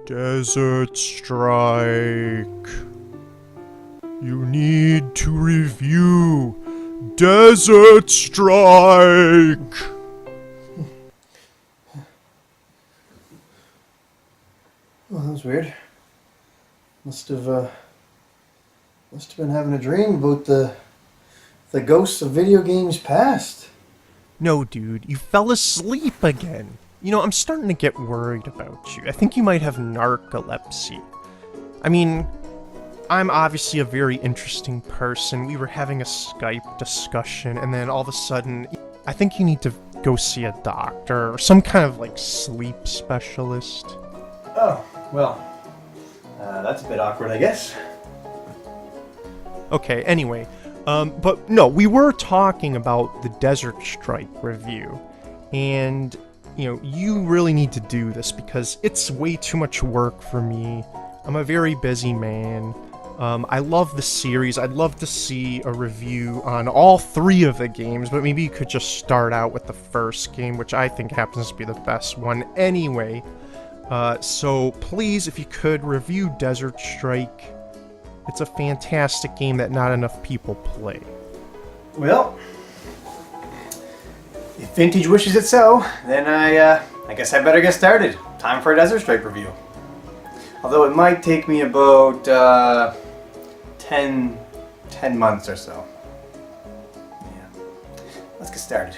Desert Strike. You need to review Desert Strike. Well, that was weird. Must have been having a dream about the ghosts of video games past. No, dude, you fell asleep again. You know, I'm starting to get worried about you. I think you might have narcolepsy. I mean, I'm obviously a very interesting person. We were having a Skype discussion, and then all of a sudden, I think you need to go see a doctor or some kind of, like, sleep specialist. Oh, well, that's a bit awkward, I guess. Okay, anyway, but no, we were talking about the Desert Strike review, and, you know, you really need to do this because it's way too much work for me. I'm a very busy man. I love the series. I'd love to see a review on all three of the games, but maybe you could just start out with the first game, which I think happens to be the best one anyway. So please, if you could, review Desert Strike. It's a fantastic game that not enough people play. Well, if Vintage wishes it so, then I guess I better get started. Time for a Desert Strike review. Although it might take me about 10 months or so. Yeah. Let's get started.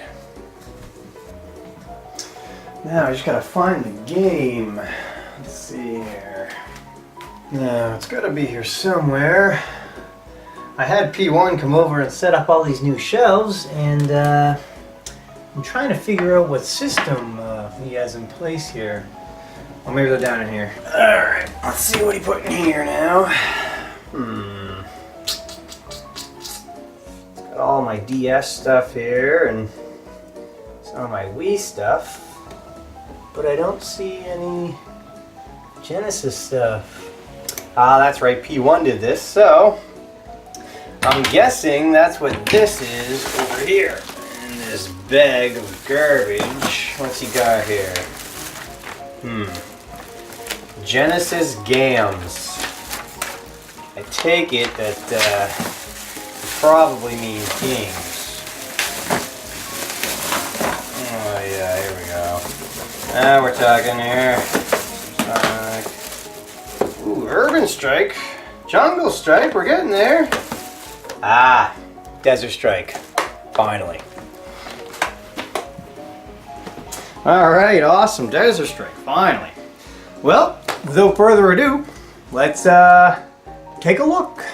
Now I just gotta find the game. Let's see here. Now it's gotta be here somewhere. I had P1 come over and set up all these new shelves, and I'm trying to figure out what system he has in place here. Oh, maybe they're down in here. Alright, let's see what he put in here now. Got all my DS stuff here and some of my Wii stuff. But I don't see any Genesis stuff. Ah, that's right, P1 did this, so I'm guessing that's what this is over here. In this bag of garbage. What's he got here? Genesis games. I take it that probably means games. Oh yeah, here we go. Now we're talking here. Ooh, Urban Strike. Jungle Strike, we're getting there. Ah, Desert Strike. Finally. Alright, awesome. Desert Strike, finally. Well, without further ado, let's take a look.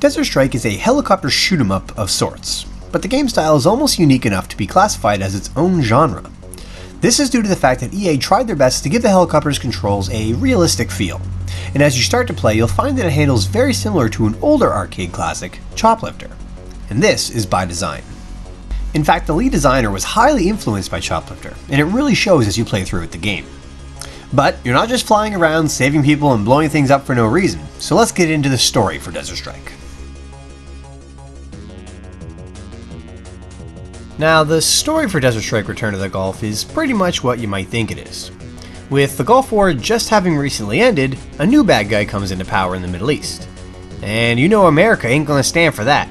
Desert Strike is a helicopter shoot-'em-up of sorts, but the game style is almost unique enough to be classified as its own genre. This is due to the fact that EA tried their best to give the helicopter's controls a realistic feel, and as you start to play you'll find that it handles very similar to an older arcade classic, Choplifter, and this is by design. In fact, the lead designer was highly influenced by Choplifter, and it really shows as you play through with the game. But you're not just flying around, saving people, and blowing things up for no reason, so let's get into the story for Desert Strike. Now, the story for Desert Strike Return to the Gulf is pretty much what you might think it is. With the Gulf War just having recently ended, a new bad guy comes into power in the Middle East. And you know America ain't gonna stand for that.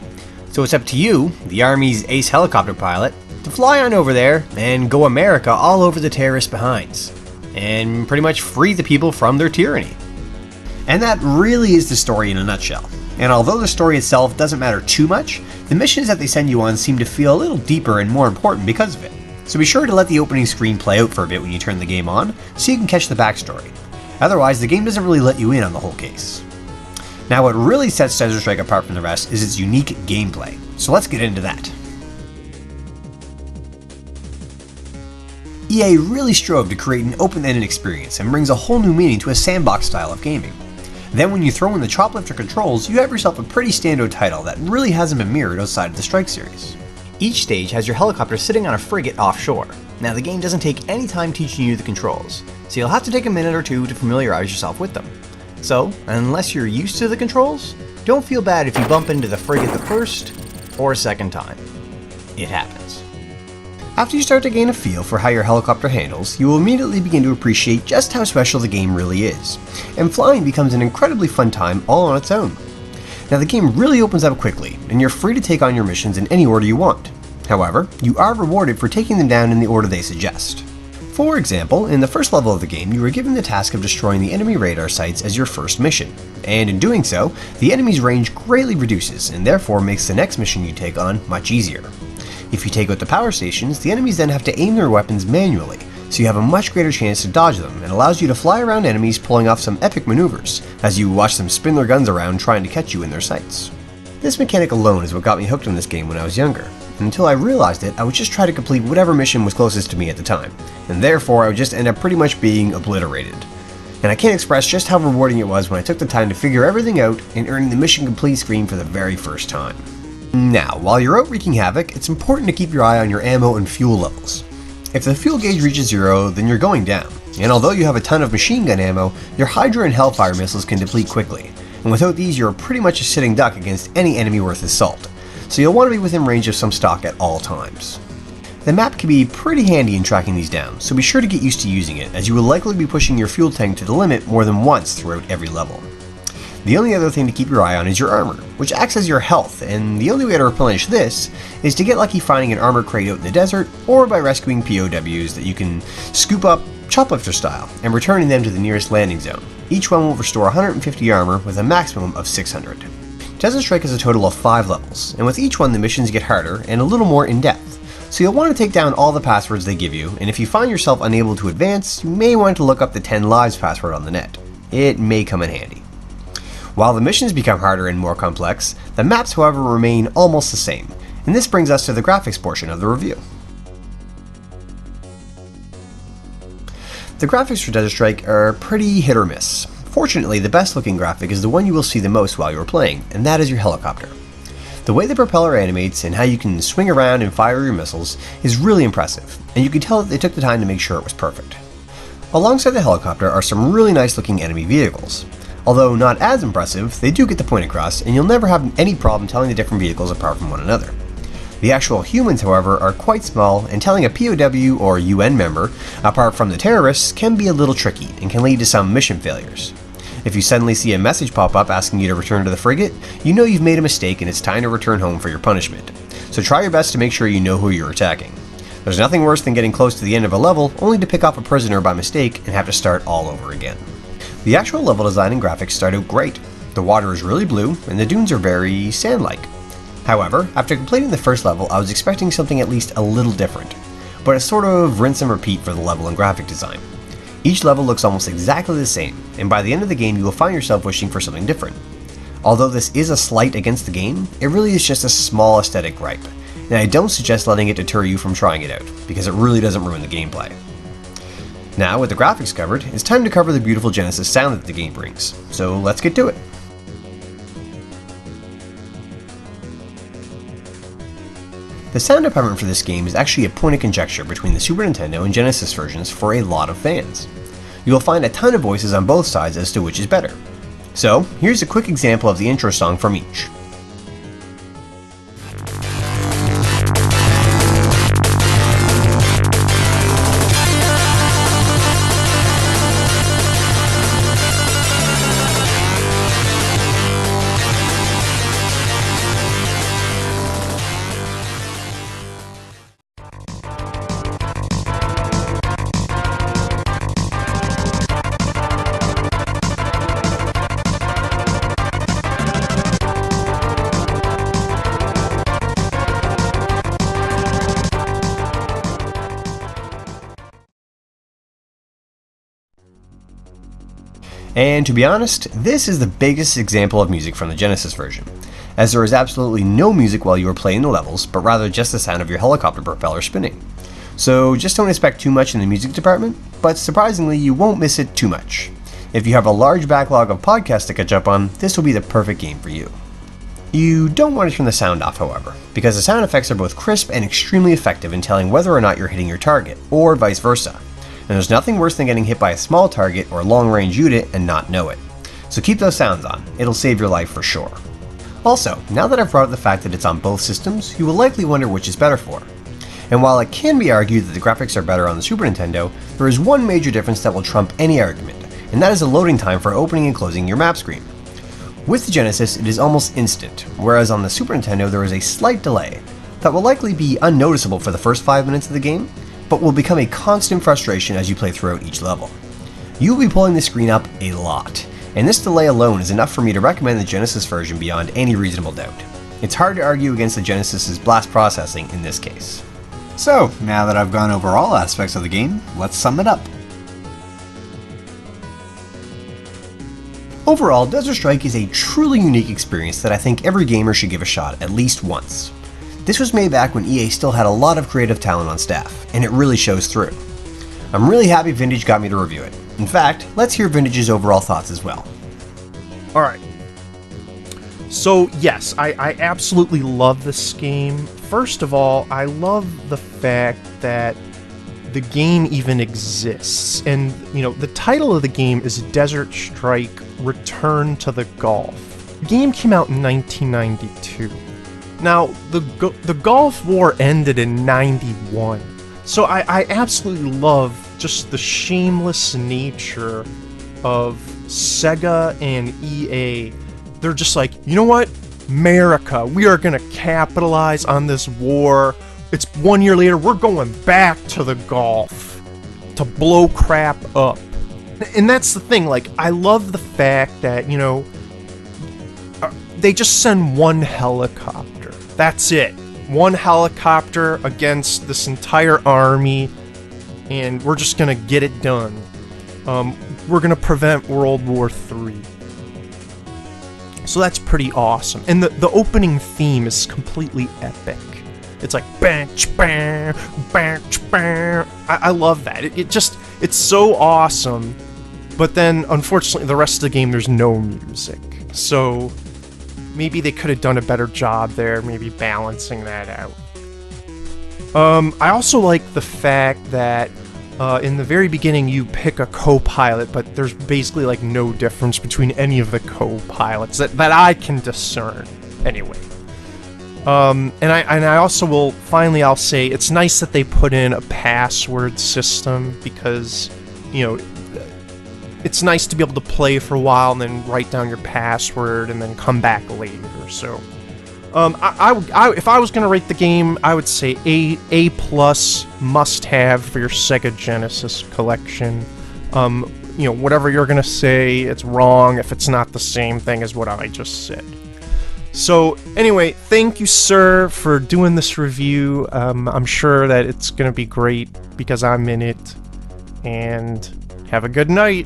So it's up to you, the Army's ace helicopter pilot, to fly on over there and go America all over the terrorist behinds. and pretty much free the people from their tyranny. And that really is the story in a nutshell. And although the story itself doesn't matter too much, the missions that they send you on seem to feel a little deeper and more important because of it. So be sure to let the opening screen play out for a bit when you turn the game on, so you can catch the backstory. Otherwise, the game doesn't really let you in on the whole case. Now what really sets Desert Strike apart from the rest is its unique gameplay, so let's get into that. EA really strove to create an open-ended experience and brings a whole new meaning to a sandbox style of gaming. Then when you throw in the choplifter controls, you have yourself a pretty standout title that really hasn't been mirrored outside of the Strike series. Each stage has your helicopter sitting on a frigate offshore. Now the game doesn't take any time teaching you the controls, so you'll have to take a minute or two to familiarize yourself with them. So, unless you're used to the controls, don't feel bad if you bump into the frigate the first or second time. It happens. After you start to gain a feel for how your helicopter handles, you will immediately begin to appreciate just how special the game really is, and flying becomes an incredibly fun time all on its own. Now the game really opens up quickly, and you're free to take on your missions in any order you want. However, you are rewarded for taking them down in the order they suggest. For example, in the first level of the game, you are given the task of destroying the enemy radar sites as your first mission, and in doing so, the enemy's range greatly reduces and therefore makes the next mission you take on much easier. If you take out the power stations, the enemies then have to aim their weapons manually, so you have a much greater chance to dodge them, and allows you to fly around enemies pulling off some epic maneuvers, as you watch them spin their guns around trying to catch you in their sights. This mechanic alone is what got me hooked on this game when I was younger, and until I realized it, I would just try to complete whatever mission was closest to me at the time, and therefore I would just end up pretty much being obliterated. And I can't express just how rewarding it was when I took the time to figure everything out and earning the mission complete screen for the very first time. Now, while you're out wreaking havoc, it's important to keep your eye on your ammo and fuel levels. If the fuel gauge reaches 0, then you're going down, and although you have a ton of machine gun ammo, your Hydra and Hellfire missiles can deplete quickly, and without these you're pretty much a sitting duck against any enemy worth his salt, so you'll want to be within range of some stock at all times. The map can be pretty handy in tracking these down, so be sure to get used to using it, as you will likely be pushing your fuel tank to the limit more than once throughout every level. The only other thing to keep your eye on is your armor, which acts as your health, and the only way to replenish this is to get lucky finding an armor crate out in the desert, or by rescuing POWs that you can scoop up choplifter style, and returning them to the nearest landing zone. Each one will restore 150 armor with a maximum of 600. Desert Strike has a total of 5 levels, and with each one the missions get harder and a little more in-depth, so you'll want to take down all the passwords they give you, and if you find yourself unable to advance, you may want to look up the 10 lives password on the net. It may come in handy. While the missions become harder and more complex, the maps however remain almost the same, and this brings us to the graphics portion of the review. The graphics for Desert Strike are pretty hit or miss. Fortunately, the best looking graphic is the one you will see the most while you're playing, and that is your helicopter. The way the propeller animates and how you can swing around and fire your missiles is really impressive, and you can tell that they took the time to make sure it was perfect. Alongside the helicopter are some really nice looking enemy vehicles. Although not as impressive, they do get the point across, and you'll never have any problem telling the different vehicles apart from one another. The actual humans, however, are quite small, and telling a POW or UN member apart from the terrorists can be a little tricky and can lead to some mission failures. If you suddenly see a message pop up asking you to return to the frigate, you know you've made a mistake and it's time to return home for your punishment. So try your best to make sure you know who you're attacking. There's nothing worse than getting close to the end of a level only to pick off a prisoner by mistake and have to start all over again. The actual level design and graphics start out great. The water is really blue, and the dunes are very sand-like. However, after completing the first level, I was expecting something at least a little different, but it's sort of rinse and repeat for the level and graphic design. Each level looks almost exactly the same, and by the end of the game you will find yourself wishing for something different. Although this is a slight against the game, it really is just a small aesthetic gripe, and I don't suggest letting it deter you from trying it out, because it really doesn't ruin the gameplay. Now, with the graphics covered, it's time to cover the beautiful Genesis sound that the game brings, so let's get to it. The sound department for this game is actually a point of conjecture between the Super Nintendo and Genesis versions for a lot of fans. You will find a ton of voices on both sides as to which is better. So, here's a quick example of the intro song from each. And to be honest, this is the biggest example of music from the Genesis version, as there is absolutely no music while you are playing the levels, but rather just the sound of your helicopter propeller spinning. So just don't expect too much in the music department, but surprisingly you won't miss it too much. If you have a large backlog of podcasts to catch up on, this will be the perfect game for you. You don't want to turn the sound off, however, because the sound effects are both crisp and extremely effective in telling whether or not you're hitting your target, or vice versa. And there's nothing worse than getting hit by a small target or long-range unit and not know it. So keep those sounds on, it'll save your life for sure. Also, now that I've brought up the fact that it's on both systems, you will likely wonder which is better for. And while it can be argued that the graphics are better on the Super Nintendo, there is one major difference that will trump any argument, and that is the loading time for opening and closing your map screen. With the Genesis, it is almost instant, whereas on the Super Nintendo there is a slight delay that will likely be unnoticeable for the first 5 minutes of the game, but will become a constant frustration as you play throughout each level. You will be pulling the screen up a lot, and this delay alone is enough for me to recommend the Genesis version beyond any reasonable doubt. It's hard to argue against the Genesis's blast processing in this case. So, now that I've gone over all aspects of the game, let's sum it up. Overall, Desert Strike is a truly unique experience that I think every gamer should give a shot at least once. This was made back when EA still had a lot of creative talent on staff, and it really shows through. I'm really happy Vintage got me to review it. In fact, let's hear Vintage's overall thoughts as well. Alright. So yes, I absolutely love this game. First of all, I love the fact that the game even exists. And, the title of the game is Desert Strike Return to the Gulf. The game came out in 1992. Now, the Gulf War ended in 91. So I absolutely love just the shameless nature of Sega and EA. They're just like, you know what? America, we are gonna capitalize on this war. It's 1 year later, we're going back to the Gulf to blow crap up. And that's the thing, I love the fact that, they just send one helicopter. That's it. One helicopter against this entire army, and we're just gonna get it done. We're gonna prevent World War III. So that's pretty awesome. And the opening theme is completely epic. It's like bench, bang, bench, bang. I love that. It's so awesome. But then, unfortunately, the rest of the game, there's no music. So maybe they could have done a better job there, maybe balancing that out. I also like the fact that in the very beginning you pick a co-pilot, but there's basically no difference between any of the co-pilots that I can discern. Anyway. And I also I'll say, it's nice that they put in a password system because, it's nice to be able to play for a while and then write down your password and then come back later. So, if I was gonna rate the game, I would say A+ must-have for your Sega Genesis collection. Whatever you're gonna say, it's wrong if it's not the same thing as what I just said. So anyway, thank you, sir, for doing this review. I'm sure that it's gonna be great because I'm in it. And have a good night.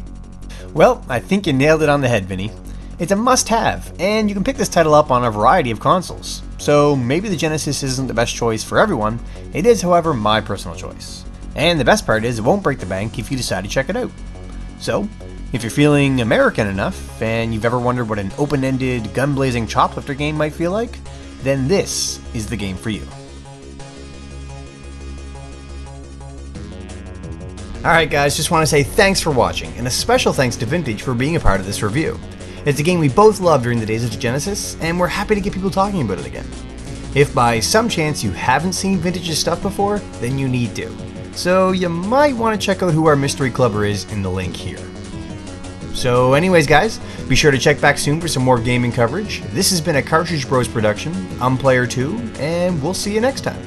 Well, I think you nailed it on the head, Vinny. It's a must-have, and you can pick this title up on a variety of consoles. So maybe the Genesis isn't the best choice for everyone. It is, however, my personal choice. And the best part is it won't break the bank if you decide to check it out. So, if you're feeling American enough, and you've ever wondered what an open-ended, gun-blazing choplifter game might feel like, then this is the game for you. Alright guys, just want to say thanks for watching, and a special thanks to Vintage for being a part of this review. It's a game we both loved during the days of the Genesis, and we're happy to get people talking about it again. If by some chance you haven't seen Vintage's stuff before, then you need to. So you might want to check out who our mystery clubber is in the link here. So anyways guys, be sure to check back soon for some more gaming coverage. This has been a Cartridge Bros production. I'm Player 2, and we'll see you next time.